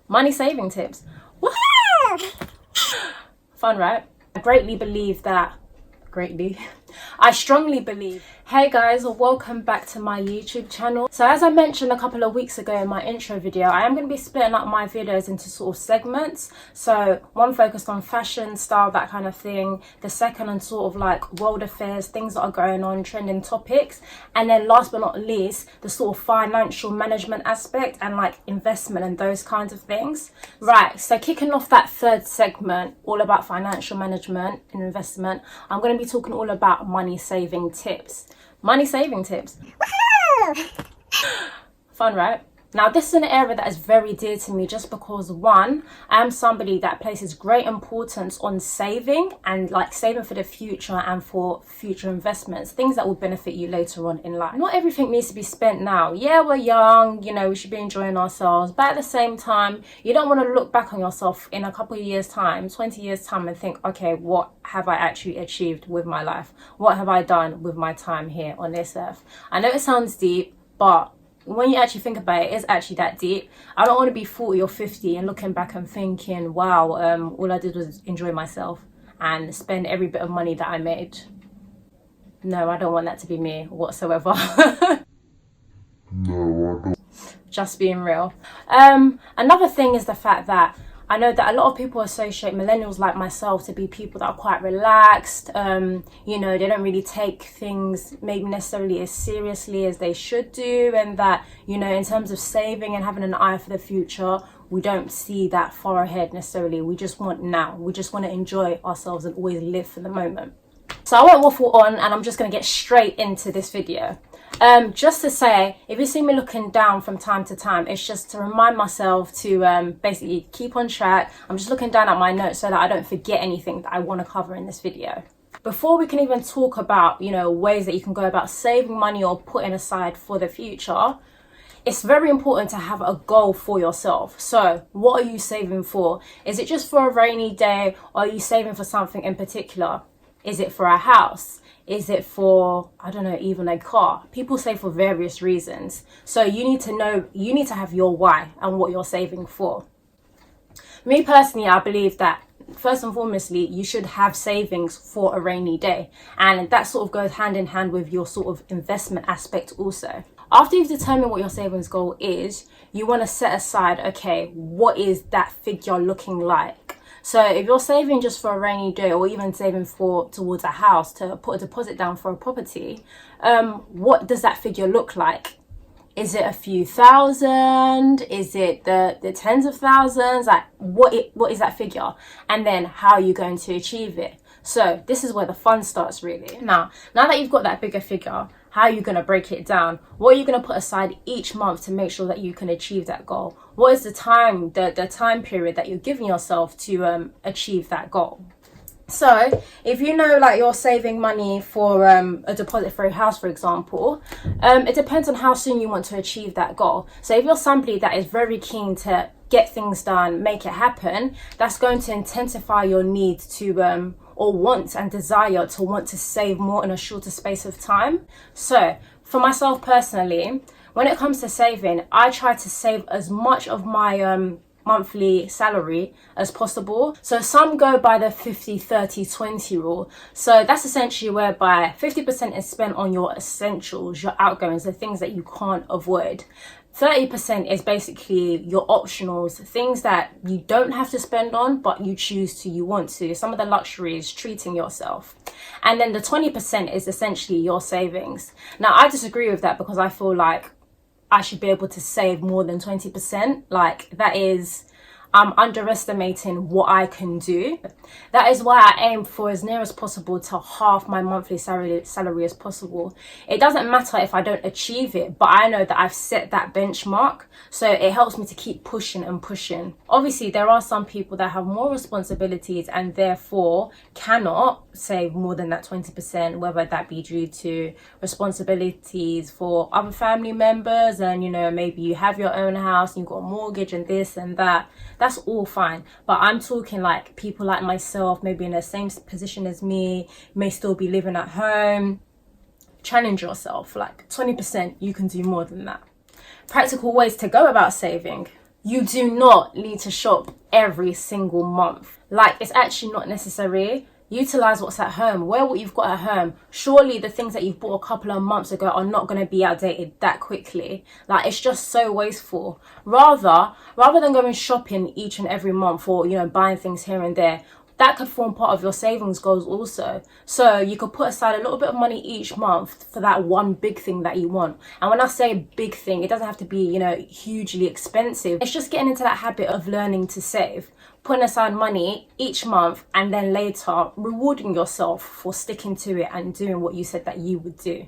Money saving tips. Woohoo! Fun, right? I strongly believe. Hey guys, welcome back to my YouTube channel. So as I mentioned a couple of weeks ago in my intro video, I am going to be splitting up my videos into sort of segments. So one focused on fashion, style, that kind of thing. The second on sort of like world affairs, things that are going on, trending topics. And then last but not least, the sort of financial management aspect and like investment and those kinds of things. Right, so kicking off that third segment, all about financial management and investment, I'm going to be talking all about money saving tips. Money saving tips. Fun, right? Now, this is an area that is very dear to me just because, one, I am somebody that places great importance on saving and like saving for the future and for future investments, things that will benefit you later on in life. Not everything needs to be spent now. Yeah, we're young, you know, we should be enjoying ourselves. But at the same time, you don't want to look back on yourself in a couple of years' time, 20 years' time and think, okay, what have I actually achieved with my life? What have I done with my time here on this earth? I know it sounds deep, but when you actually think about it, it's actually that deep. I don't want to be 40 or 50 and looking back and thinking, wow, all I did was enjoy myself and spend every bit of money that I made. No, I don't want that to be me whatsoever. No, I don't. Just being real. Another thing is the fact that I know that a lot of people associate millennials like myself to be people that are quite relaxed. You know, they don't really take things maybe necessarily as seriously as they should do. And that, you know, in terms of saving and having an eye for the future, we don't see that far ahead necessarily. We just want now. We just want to enjoy ourselves and always live for the moment. So I won't waffle on and I'm just going to get straight into this video. Just to say, if you see me looking down from time to time, it's just to remind myself to basically keep on track. I'm just looking down at my notes so that I don't forget anything that I want to cover in this video. Before we can even talk about, you know, ways that you can go about saving money or putting aside for the future, it's very important to have a goal for yourself. So what are you saving for? Is it just for a rainy day, or are you saving for something in particular? Is it for a house? Is it for, I don't know, even a car? People save for various reasons. So you need to know, you need to have your why and what you're saving for. Me personally, I believe that first and foremostly, you should have savings for a rainy day. And that sort of goes hand in hand with your sort of investment aspect also. After you've determined what your savings goal is, you want to set aside, okay, what is that figure looking like? So if you're saving just for a rainy day or even saving towards a house to put a deposit down for a property, what does that figure look like? Is it a few thousand? Is it the tens of thousands? Like what is that figure? And then how are you going to achieve it? So this is where the fun starts really. Now that you've got that bigger figure, how are you going to break it down? What are you going to put aside each month to make sure that you can achieve that goal? What is the time period that you're giving yourself to achieve that goal? So if you know like you're saving money for a deposit for a house, for example, it depends on how soon you want to achieve that goal. So if you're somebody that is very keen to get things done, make it happen, that's going to intensify your need to or want and desire to want to save more in a shorter space of time. So for myself personally, when it comes to saving, I try to save as much of my monthly salary as possible. So some go by the 50-30-20 rule. So that's essentially whereby 50% is spent on your essentials, your outgoings, the things that you can't avoid. 30% is basically your optionals, things that you don't have to spend on, but you choose to, you want to. Some of the luxuries, treating yourself. And then the 20% is essentially your savings. Now, I disagree with that because I feel like I should be able to save more than 20%. Like that is, I'm underestimating what I can do. That is why I aim for as near as possible to half my monthly salary as possible. It doesn't matter if I don't achieve it, but I know that I've set that benchmark. So it helps me to keep pushing and pushing. Obviously, there are some people that have more responsibilities and therefore cannot save more than that 20%, whether that be due to responsibilities for other family members and, you know, maybe you have your own house and you've got a mortgage and this and that. That's all fine. But I'm talking like people like myself, maybe in the same position as me, may still be living at home. Challenge yourself, like 20%, you can do more than that. Practical ways to go about saving. You do not need to shop every single month. Like, it's actually not necessary. Utilize what's at home. Wear what you've got at home. Surely the things that you've bought a couple of months ago are not going to be outdated that quickly. Like, it's just so wasteful. Rather than going shopping each and every month, or, you know, buying things here and there, that could form part of your savings goals also. So you could put aside a little bit of money each month for that one big thing that you want. And when I say big thing, it doesn't have to be, you know, hugely expensive. It's just getting into that habit of learning to save, putting aside money each month, and then later rewarding yourself for sticking to it and doing what you said that you would do.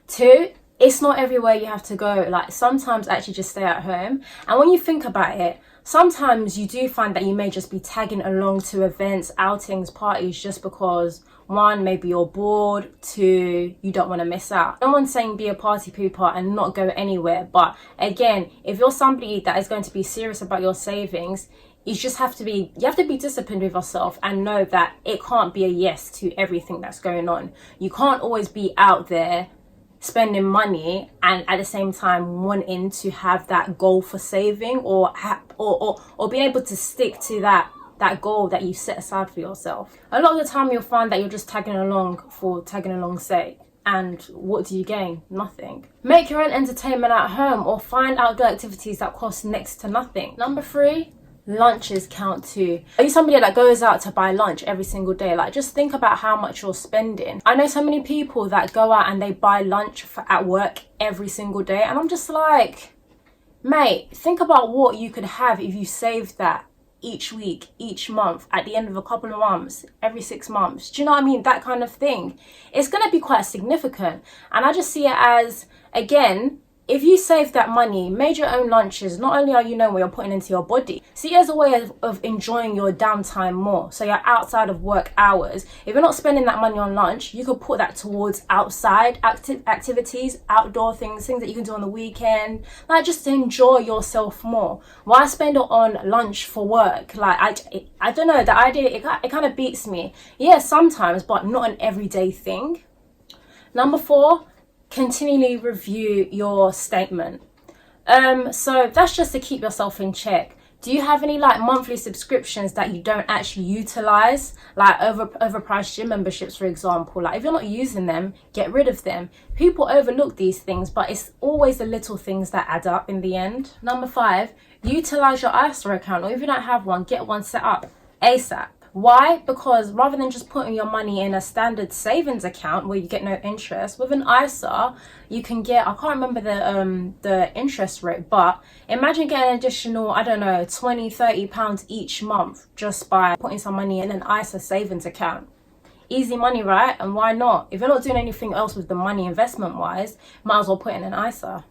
2, it's not everywhere you have to go. Like, sometimes actually just stay at home. And when you think about it, sometimes you do find that you may just be tagging along to events, outings, parties, just because, 1, maybe you're bored, 2, you don't want to miss out. No one's saying be a party pooper and not go anywhere. But again, if you're somebody that is going to be serious about your savings, you have to be disciplined with yourself and know that it can't be a yes to everything that's going on. You can't always be out there spending money and at the same time wanting to have that goal for saving, or being able to stick to that goal that you set aside for yourself. A lot of the time you'll find that you're just tagging along for tagging along's sake. And what do you gain? Nothing. Make your own entertainment at home, or find outdoor activities that cost next to nothing. Number 3, lunches count too. Are you somebody that goes out to buy lunch every single day? Like, just think about how much you're spending. I know so many people that go out and they buy lunch at work every single day, and I'm just like, mate, think about what you could have if you saved that each week, each month, at the end of a couple of months, every 6 months. Do you know what I mean? That kind of thing. It's going to be quite significant. And I just see it as, again, if you save that money, made your own lunches, not only are you knowing what you're putting into your body, see it as a way of enjoying your downtime more. So you're outside of work hours. If you're not spending that money on lunch, you could put that towards outside activities, outdoor things that you can do on the weekend. Like, just to enjoy yourself more. Why spend it on lunch for work? Like, I don't know, the idea, it kind of beats me. Yeah, sometimes, but not an everyday thing. Number 4, continually review your statement. So that's just to keep yourself in check. Do you have any like monthly subscriptions that you don't actually utilize, like overpriced gym memberships, for example? Like, if you're not using them, get rid of them. People overlook these things, but it's always the little things that add up in the end. Number 5, utilize your ISA account, or if you don't have one, get one set up ASAP. Why? Because rather than just putting your money in a standard savings account where you get no interest, with an ISA, you can get, I can't remember the interest rate, but imagine getting an additional, I don't know, 20, 30 pounds each month just by putting some money in an ISA savings account. Easy money, right? And why not? If you're not doing anything else with the money investment wise, might as well put in an ISA.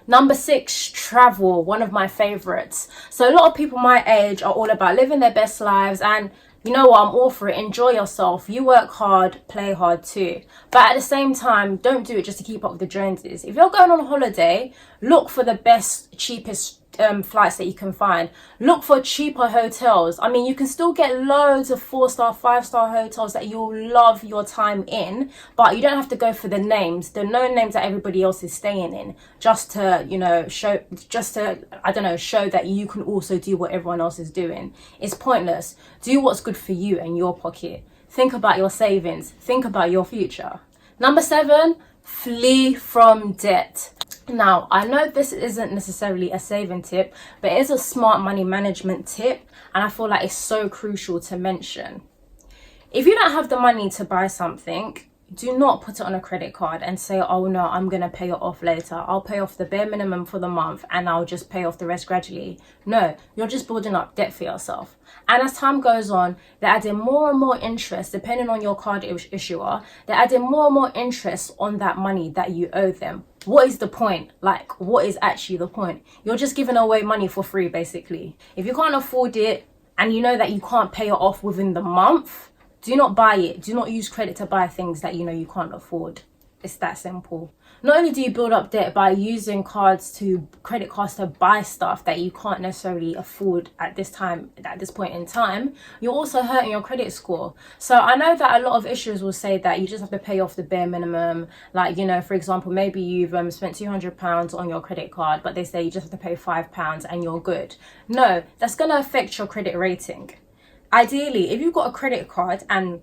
Number 6, travel, one of my favorites. So a lot of people my age are all about living their best lives, and you know what, I'm all for it. Enjoy yourself. You work hard, play hard too. But at the same time, don't do it just to keep up with the Joneses. If you're going on a holiday, look for the best, cheapest flights that you can find. Look for cheaper hotels. I mean, you can still get loads of 4-star, 5-star hotels that you'll love your time in, but you don't have to go for the names, the known names that everybody else is staying in, just to, you know, show that you can also do what everyone else is doing. It's pointless. Do what's good for you and your pocket. Think about your savings. Think about your future. Number 7, flee from debt. Now, I know this isn't necessarily a saving tip, but it is a smart money management tip, and I feel like it's so crucial to mention. If you don't have the money to buy something, do not put it on a credit card and say, oh no, I'm going to pay it off later. I'll pay off the bare minimum for the month and I'll just pay off the rest gradually. No, you're just building up debt for yourself. And as time goes on, they're adding more and more interest, depending on your card issuer, they're adding more and more interest on that money that you owe them. What is the point? Like, what is actually the point? You're just giving away money for free, basically. If you can't afford it and you know that you can't pay it off within the month, do not buy it. Do not use credit to buy things that you know you can't afford. It's that simple. not only do you build up debt by using credit cards to buy stuff that you can't necessarily afford at this point in time, you're also hurting your credit score. So I know that a lot of issuers will say that you just have to pay off the bare minimum. Like, you know, for example, maybe you've spent £200 on your credit card, but they say you just have to pay £5 and you're good. No, that's going to affect your credit rating. Ideally, if you've got a credit card, and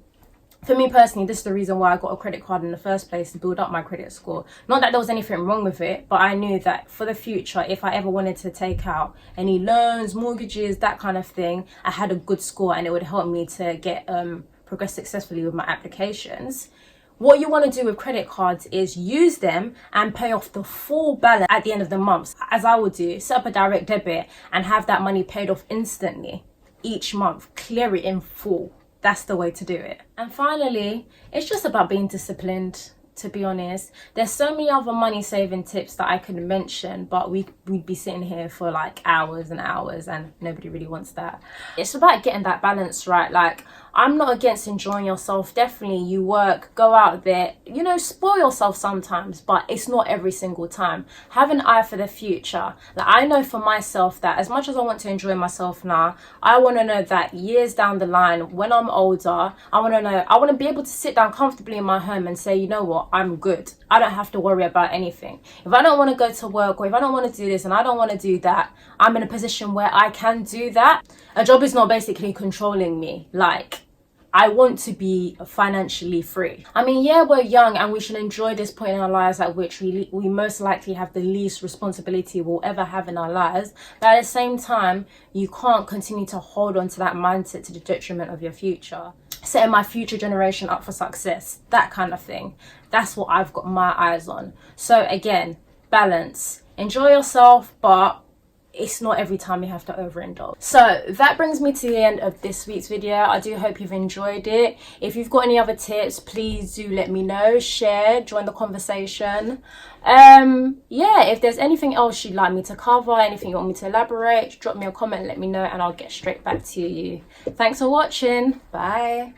for me personally, this is the reason why I got a credit card in the first place, to build up my credit score. Not that there was anything wrong with it, but I knew that for the future, if I ever wanted to take out any loans, mortgages, that kind of thing, I had a good score and it would help me to get progress successfully with my applications. What you want to do with credit cards is use them and pay off the full balance at the end of the month. As I would do, set up a direct debit and have that money paid off instantly each month. Clear it in full. That's the way to do it. And finally, it's just about being disciplined, to be honest. There's so many other money saving tips that I could mention, but we'd be sitting here for like hours and hours, and nobody really wants that. It's about getting that balance right. Like, I'm not against enjoying yourself. Definitely, you work, go out there, you know, spoil yourself sometimes, but it's not every single time. Have an eye for the future. Like, I know for myself that as much as I want to enjoy myself now, I want to know that years down the line, when I'm older, I want to be able to sit down comfortably in my home and say, you know what, I'm good. I don't have to worry about anything. If I don't want to go to work, or if I don't want to do this and I don't want to do that, I'm in a position where I can do that. A job is not basically controlling me. Like, I want to be financially free. I mean, yeah, we're young and we should enjoy this point in our lives at which we most likely have the least responsibility we'll ever have in our lives. But at the same time, you can't continue to hold on to that mindset to the detriment of your future. Setting my future generation up for success, that kind of thing. That's what I've got my eyes on. So again, balance. Enjoy yourself, but it's not every time you have to overindulge. So that brings me to the end of this week's video. I do hope you've enjoyed it. If you've got any other tips, please do let me know. Share, join the conversation. Yeah, if there's anything else you'd like me to cover, anything you want me to elaborate, drop me a comment, let me know, and I'll get straight back to you. Thanks for watching. Bye.